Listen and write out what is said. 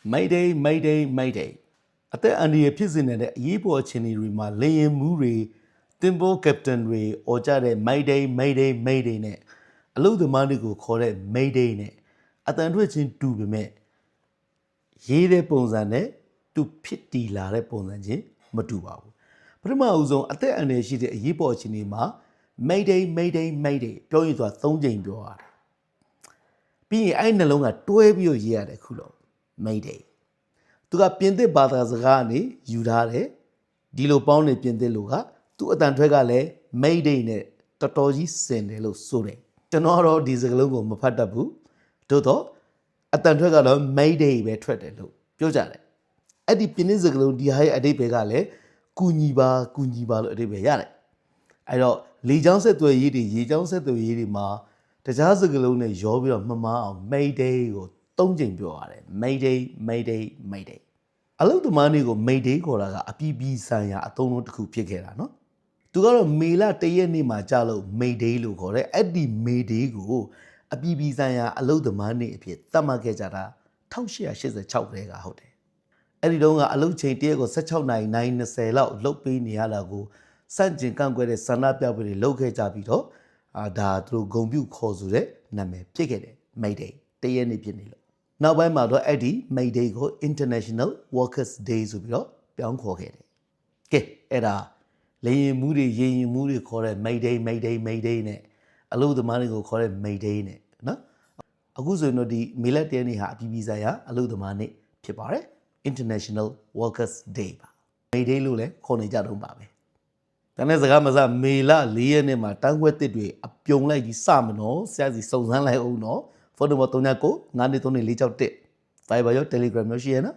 Mayday Mayday Mayday အသက်အန္တရာယ်ဖြစ်စေနေတဲ့အရေးပေါ်အခြေအနေတွေမှာလေယာဉ်မှုတွေတင်ပိုးကပတန်တွေအော်ကြတဲ့ Mayday Mayday Mayday နဲ့အလုပ်သမားတွေကိုခေါ်တဲ့ Mayday နဲ့အတန်ထွက်ချင်းတူပေမဲ့ရေးတဲ့ပုံစံနဲ့သူဖြစ်တည်လာတဲ့ပုံစံချင်းမတူပါဘူးပထမအဦးဆုံးအသက်အန္တရာယ်ရှိတဲ့အရေးပေါ်အခြေအနေမှာ Mayday Mayday Mayday ပြောရင်ဆိုတာ3ချိန်ပြောရတယ်ပြီးရင်အဲ့နှလုံးကတွဲပြီးရေးရတယ်ခုလို့ Mayday သူကပြင်သစ်ဘာသာစကားကနေယူထားတယ်ဒီလိုပေါင်းနေပြင်သစ်လူကသူ့အတန်ထွက်ကလည်း Mayday နဲ့တော်တော်ကြီးစင်တယ်လို့ဆိုတယ်ကျွန်တော်ကတော့ဒီစကားလုံးကိုမဖတ်တတ်ဘူးသို့တော့အတန်ထွက်ကတော့ Mayday ပဲထွက်တယ်လို့ပြောကြတယ်အဲ့ဒီပြင်သစ်စကားလုံးဒီဟာရဲ့အဓိပ္ပာယ်ကလည်းကူညီပါလို့အဓိပ္ပာယ်ရတယ်အဲ့တော့လေချောင်းဆက်သွယ်ရေးတွေရေချောင်းဆက်သွယ်ရေးတွေမှာတခြားစကားလုံးနဲ့ရောပြီးတော့မှမားအောင် Mayday ကို3ချိန်ပြောရတယ် Mayday Mayday Mayday အလုပ်သမားတွေကို Mayday ခေါ်တာကအပြည်ပြည်ဆိုင်ရာအသုံးအနှုန်းတစ်ခုဖြစ်ခဲ့တာနော်သူကတော့မေလ1ရက်နေ့မှာကြာလို့ Mayday လို့ခေါ်တယ်အဲ့ဒီ Mayday ကိုအပြည်ပြည်ဆိုင်ရာအလုပ်သမားနေ့အဖြစ်သတ်မှတ်ခဲ့ကြတာ1886ခက်ကဟုတ်တယ်အဲ့ဒီတုန်းကအလုပ်ချိန်တရက်ကို16နာရီ20လောက်လုပ်ပေးနေရတာကိုစန့်ကျင်ကန့်ကွက်တဲ့ဆန္ဒပြပွဲတွေလုပ်ခဲ့ကြပြီးတော့ဒါသူတို့ဂုံပြုခေါ်ဆိုတဲ့နာမည်ဖြစ်ခဲ့တယ် Mayday တရက်နေ့ဖြစ်နေလို့နောက်ပိုင်းမှာတော့အဲ့ဒီ Mayday ကို International Workers Day ဆိုပြီးတော့ပြောင်းခေါ်ခဲ့တယ်ကဲအဲ့ဒါလေရင်မှုတွေရေရင်မှုတွေခေါ်တဲ့ Mayday Mayday Mayday နဲ့အလုပ်သမားတွေကိုခေါ်တဲ့ Mayday နဲ့နော်အခုဆိုရင်တော့ဒီမေလ1ရက်နေ့ဟာအပြည်ပြည်ဆိုင်ရာအလုပ်သမားနေ့ဖြစ်ပါတယ် International Workers Day ပါ Mayday လို့လည်းခေါ်နေကြတော့ပါပဲဒါနဲ့စကားမစမေလ4ရက်နေ့မှာတန်းခွဲတစ်တွေအပြုံလိုက်ကြီးစမနော်ဆရာစီစုံစမ်းလိုက်အောင်နော်ဖုန်းနံပါတ်39 92346 Viber ရော Telegram ရောရှိရနော်